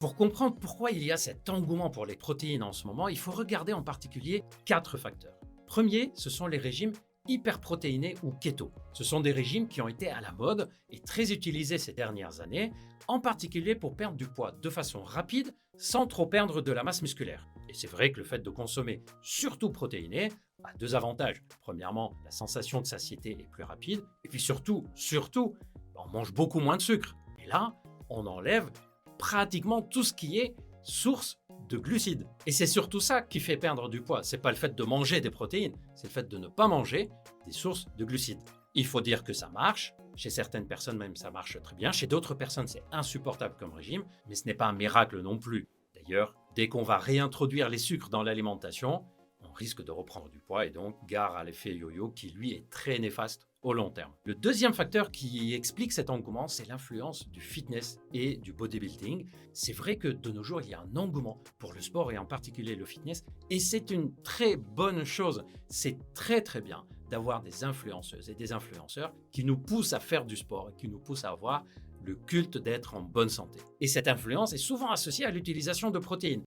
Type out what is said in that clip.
Pour comprendre pourquoi il y a cet engouement pour les protéines en ce moment, il faut regarder en particulier 4 facteurs. Premier, ce sont les régimes hyperprotéinés ou keto. Ce sont des régimes qui ont été à la mode et très utilisés ces dernières années, en particulier pour perdre du poids de façon rapide sans trop perdre de la masse musculaire. Et c'est vrai que le fait de consommer surtout protéiné a deux avantages. Premièrement, la sensation de satiété est plus rapide et puis surtout, on mange beaucoup moins de sucre. Et là, on enlève pratiquement tout ce qui est source de glucides. Et c'est surtout ça qui fait perdre du poids. C'est pas le fait de manger des protéines, c'est le fait de ne pas manger des sources de glucides. Il faut dire que ça marche. Chez certaines personnes même, ça marche très bien. Chez d'autres personnes, c'est insupportable comme régime, mais ce n'est pas un miracle non plus. D'ailleurs, dès qu'on va réintroduire les sucres dans l'alimentation, on risque de reprendre du poids et donc gare à l'effet yo-yo qui, lui, est très néfaste au long terme. Le deuxième facteur qui explique cet engouement, c'est l'influence du fitness et du bodybuilding. C'est vrai que de nos jours, il y a un engouement pour le sport et en particulier le fitness et c'est une très bonne chose. C'est très très bien d'avoir des influenceuses et des influenceurs qui nous poussent à faire du sport et qui nous poussent à avoir le culte d'être en bonne santé. Et cette influence est souvent associée à l'utilisation de protéines.